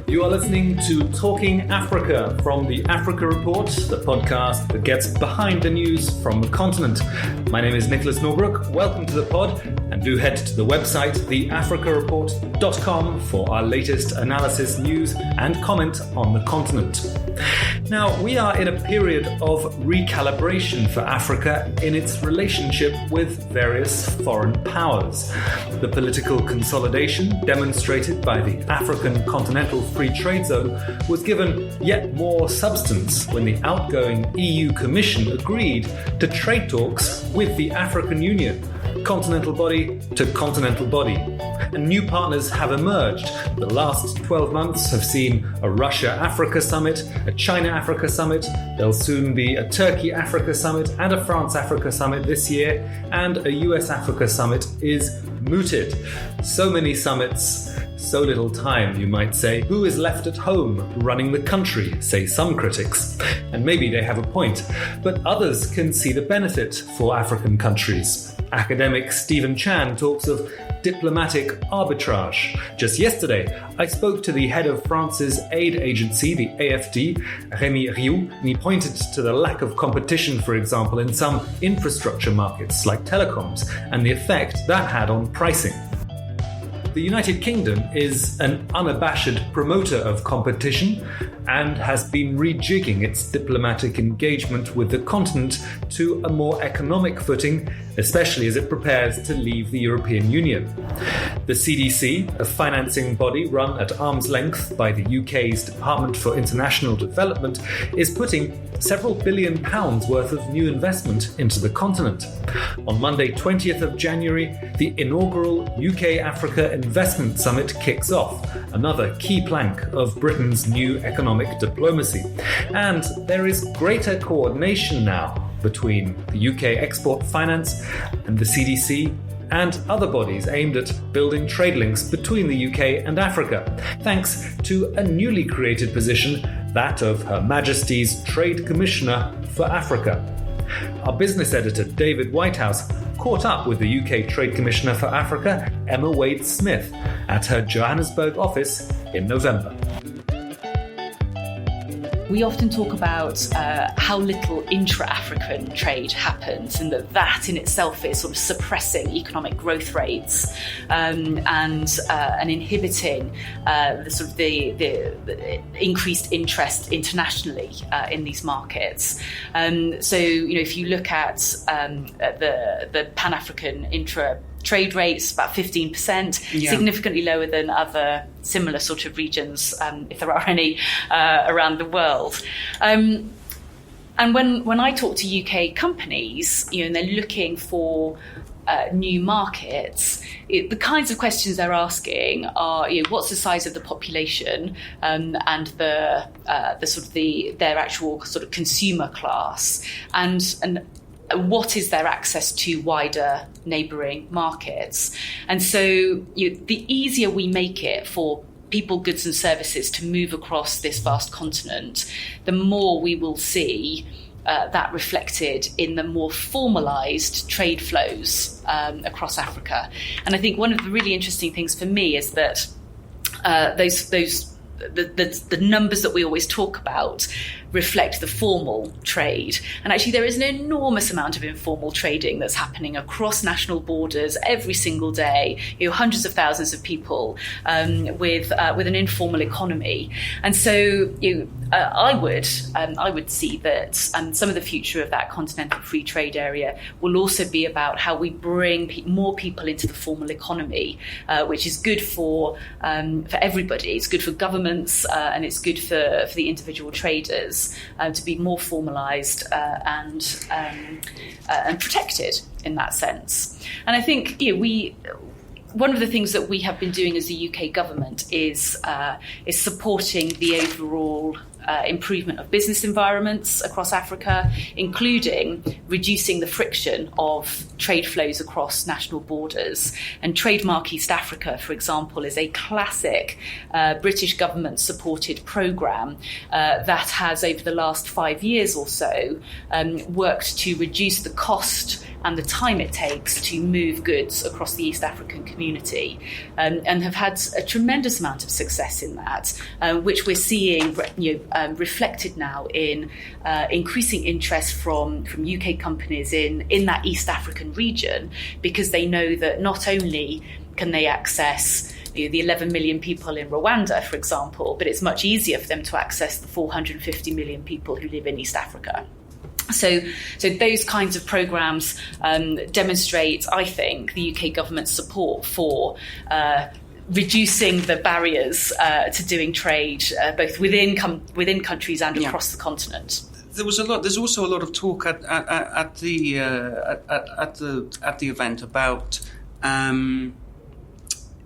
You are listening to Talking Africa from the Africa Report, the podcast that gets behind the news from the continent. My name is Nicholas Norbrook. Welcome to the pod, and do head to the website theafricareport.com for our latest analysis, news and comment on the continent. Now, we are in a period of recalibration for Africa in its relationship with various foreign powers. The political consolidation demonstrated by the African Continental Free Trade Zone was given yet more substance when the outgoing EU Commission agreed to trade talks with the African Union, continental body to continental body. And new partners have emerged. The last 12 months have seen a Russia-Africa summit, a China-Africa summit. There'll soon be a Turkey-Africa summit and a France-Africa summit this year, and a US-Africa summit is mooted. So many summits, so little time, you might say. Who is left at home running the country, say some critics? And maybe they have a point, but others can see the benefit for African countries. Academic Stephen Chan talks of diplomatic arbitrage. Just yesterday, I spoke to the head of France's aid agency, the AFD, Rémi Rioux, and he pointed to the lack of competition, for example, in some infrastructure markets like telecoms, and the effect that had on pricing. The United Kingdom is an unabashed promoter of competition and has been rejigging its diplomatic engagement with the continent to a more economic footing, especially as it prepares to leave the European Union. The CDC, a financing body run at arm's length by the UK's Department for International Development, is putting several £billion worth of new investment into the continent. On Monday, 20th of January, the inaugural UK-Africa Investment Summit kicks off, another key plank of Britain's new economic diplomacy. And there is greater coordination now between the UK Export Finance and the CDC and other bodies aimed at building trade links between the UK and Africa, thanks to a newly created position, that of Her Majesty's Trade Commissioner for Africa. Our business editor, David Whitehouse, caught up with the UK Trade Commissioner for Africa, Emma Wade-Smith, at her Johannesburg office in November. We often talk about how little intra-African trade happens, and that in itself is sort of suppressing economic growth rates and inhibiting the increased interest internationally in these markets. So, if you look at the Pan-African trade rates, about 15%, significantly lower than other similar sort of regions, if there are any, around the world. And when I talk to UK companies, and they're looking for new markets, the kinds of questions they're asking are, what's the size of the population and their actual sort of consumer class, and what is their access to wider neighbouring markets. And so the easier we make it for people, goods and services to move across this vast continent, the more we will see that reflected in the more formalised trade flows across Africa. And I think one of the really interesting things for me is that the numbers that we always talk about reflect the formal trade. And actually there is an enormous amount of informal trading that's happening across national borders every single day, hundreds of thousands of people with an informal economy. And so I would see that some of the future of that continental free trade area will also be about how we bring more people into the formal economy, which is good for everybody. It's good for governments and it's good for the individual traders to be more formalised and protected in that sense. And I think one of the things that we have been doing as the UK government is supporting the overall improvement of business environments across Africa, including reducing the friction of trade flows across national borders. And Trademark East Africa, for example, is a classic British government-supported programme that has, over the last 5 years or so, worked to reduce the cost and the time it takes to move goods across the East African community, and have had a tremendous amount of success in that, which we're seeing reflected now in increasing interest from UK companies in that East African region, because they know that not only can they access the 11 million people in Rwanda, for example, but it's much easier for them to access the 450 million people who live in East Africa. So those kinds of programmes demonstrate, I think, the UK government's support for reducing the barriers to doing trade, both within countries and across the continent. There's also a lot of talk at the event about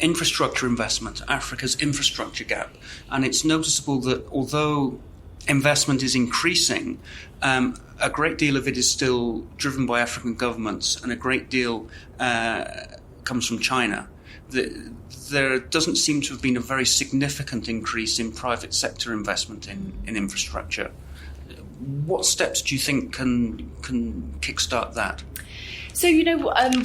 infrastructure investment, Africa's infrastructure gap, and it's noticeable that although investment is increasing, a great deal of it is still driven by African governments, and a great deal comes from China. There doesn't seem to have been a very significant increase in private sector investment in infrastructure. What steps do you think can kickstart that? So,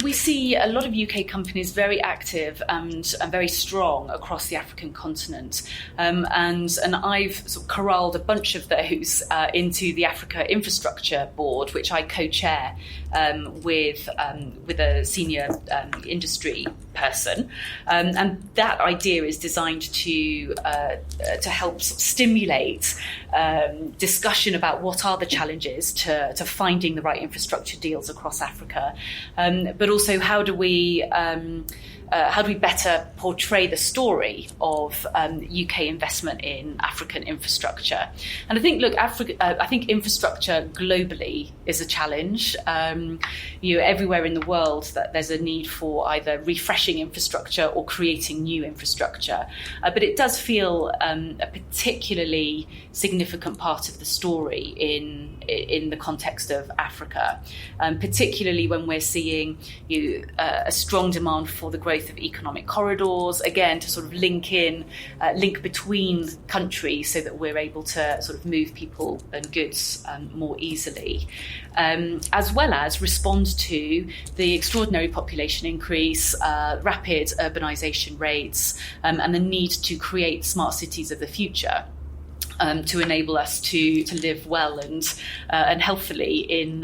we see a lot of UK companies very active and very strong across the African continent. And I've sort of corralled a bunch of those into the Africa Infrastructure Board, which I co-chair with a senior industry person. And that idea is designed to help sort of stimulate discussion about what are the challenges to finding the right infrastructure deals across Africa. But also, how do we better portray the story of UK investment in African infrastructure? And I think, I think infrastructure globally is a challenge. Everywhere in the world that there's a need for either refreshing infrastructure or creating new infrastructure. But it does feel a particularly significant part of the story in the context of Africa, particularly when we're seeing a strong demand for the growth of economic corridors, again, to sort of link between countries so that we're able to sort of move people and goods more easily, as well as respond to the extraordinary population increase, rapid urbanisation rates, and the need to create smart cities of the future. To enable us to live well and healthily in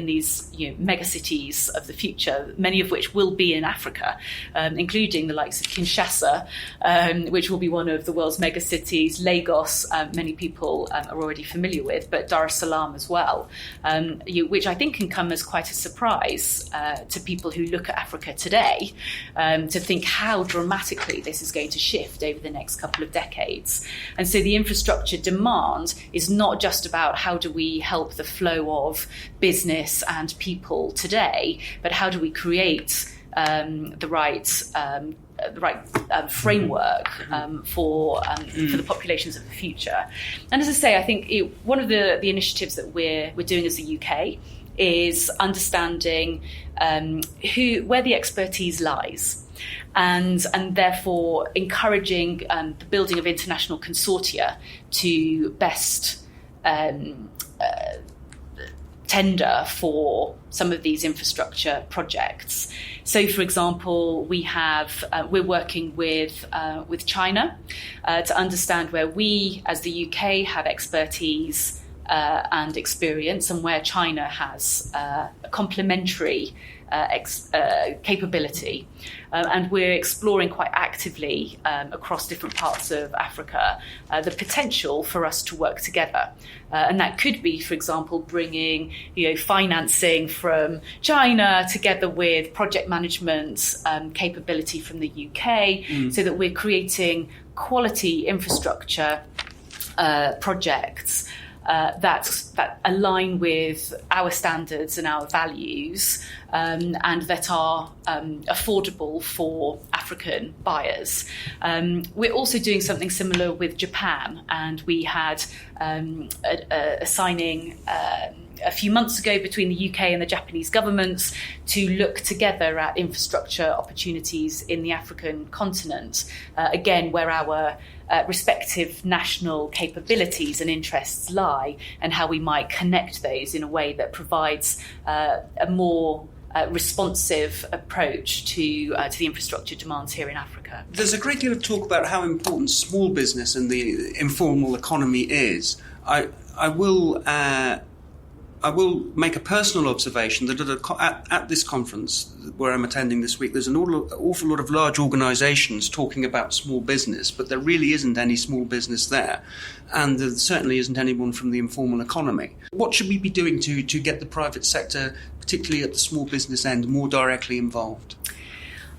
these mega cities of the future, many of which will be in Africa, including the likes of Kinshasa, which will be one of the world's mega cities. Lagos, many people are already familiar with, but Dar es Salaam as well, which I think can come as quite a surprise to people who look at Africa today, to think how dramatically this is going to shift over the next couple of decades. And so the infrastructure demand is not just about how do we help the flow of business and people today, but how do we create the right framework for the populations of the future. And as I say, I think one of the initiatives that we're doing as the UK is understanding where the expertise lies. And therefore encouraging the building of international consortia to best tender for some of these infrastructure projects. So, for example, we're working with China to understand where we, as the UK, have expertise and experience, and where China has a complementary capability. And we're exploring quite actively across different parts of Africa the potential for us to work together. And that could be, for example, bringing financing from China together with project management capability from the UK, so that we're creating quality infrastructure projects that align with our standards and our values, and that are affordable for African buyers. We're also doing something similar with Japan, and we had a signing a few months ago between the UK and the Japanese governments to look together at infrastructure opportunities in the African continent, again, where our respective national capabilities and interests lie, and how we might connect those in a way that provides a more responsive approach to the infrastructure demands here in Africa. There's a great deal of talk about how important small business and the informal economy is. I will make a personal observation that at this conference where I'm attending this week, there's an awful lot of large organisations talking about small business, but there really isn't any small business there. And there certainly isn't anyone from the informal economy. What should we be doing to get the private sector, particularly at the small business end, more directly involved?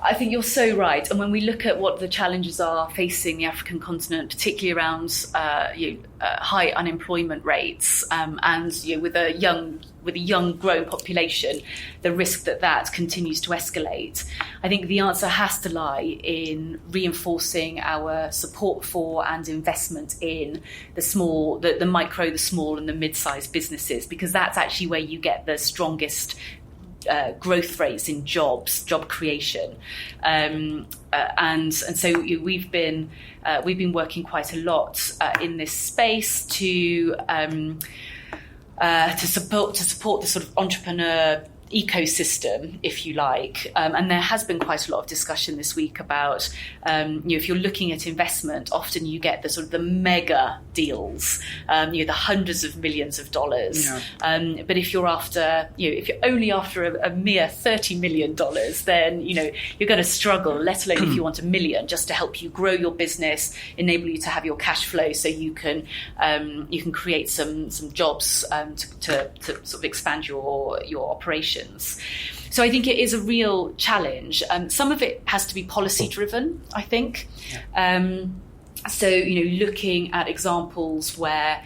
I think you're so right. And when we look at what the challenges are facing the African continent, particularly around high unemployment rates and with a young growing population, the risk that continues to escalate, I think the answer has to lie in reinforcing our support for and investment in the micro, the small and the mid-sized businesses, because that's actually where you get the strongest growth rates in job creation, and so we've been working quite a lot in this space to support the sort of entrepreneur ecosystem, if you like, and there has been quite a lot of discussion this week about if you're looking at investment, often you get the sort of the mega deals, the hundreds of millions of dollars. Yeah. But if you're only after a mere $30 million, then you're going to struggle. Let alone if you want $1 million, just to help you grow your business, enable you to have your cash flow, so you can create some jobs to sort of expand your operations. So I think it is a real challenge. Some of it has to be policy driven, I think. Yeah. So looking at examples where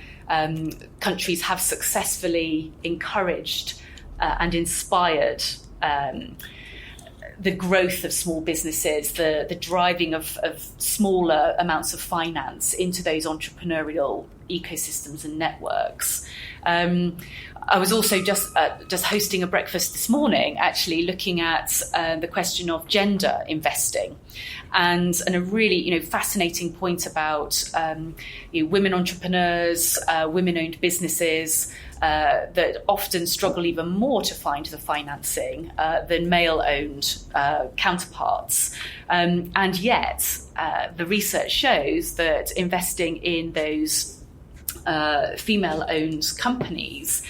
countries have successfully encouraged and inspired the growth of small businesses, the driving of smaller amounts of finance into those entrepreneurial ecosystems and networks. I was also just hosting a breakfast this morning, actually looking at the question of gender investing, and a really fascinating point about women entrepreneurs, women-owned businesses that often struggle even more to find the financing than male-owned counterparts, and yet the research shows that investing in those female-owned companies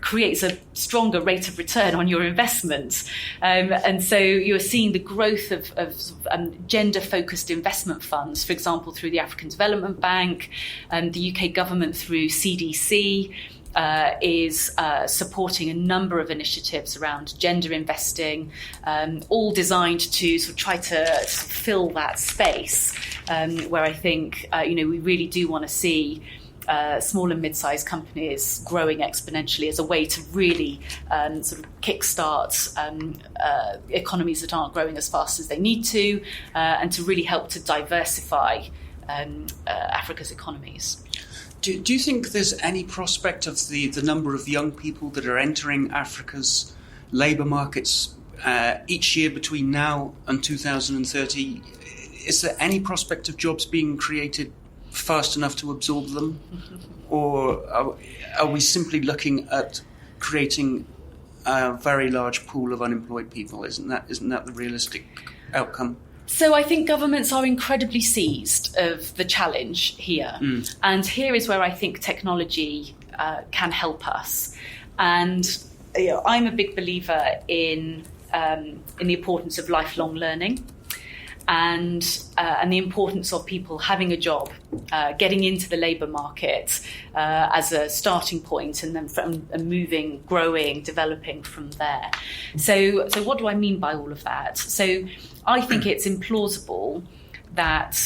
creates a stronger rate of return on your investment. And so you're seeing the growth of gender-focused investment funds, for example, through the African Development Bank, the UK government through CDC, is supporting a number of initiatives around gender investing, all designed to sort of try to fill that space, where I think we really do want to see small and mid-sized companies growing exponentially as a way to really sort of kickstart economies that aren't growing as fast as they need to, and to really help to diversify Africa's economies. Do you think there's any prospect of the number of young people that are entering Africa's labour markets each year between now and 2030? Is there any prospect of jobs being created fast enough to absorb them? Or are we simply looking at creating a very large pool of unemployed people? Isn't that the realistic outcome? So I think governments are incredibly seized of the challenge here. And here is where I think technology can help us. And I'm a big believer in the importance of lifelong learning, and the importance of people having a job, getting into the labour market as a starting point, and then moving, growing, developing from there. So what do I mean by all of that? So I think it's implausible that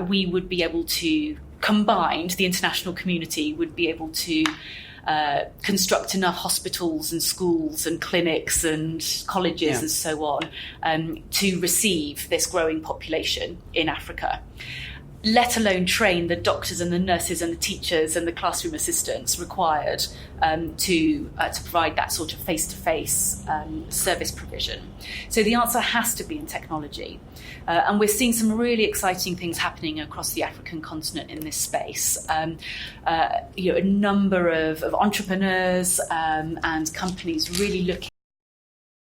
we would be able to, combined, the international community would be able to construct enough hospitals and schools and clinics and colleges and so on to receive this growing population in Africa, let alone train the doctors and the nurses and the teachers and the classroom assistants required to provide that sort of face-to-face service provision. So the answer has to be in technology. And we're seeing some really exciting things happening across the African continent in this space. A number of entrepreneurs and companies really looking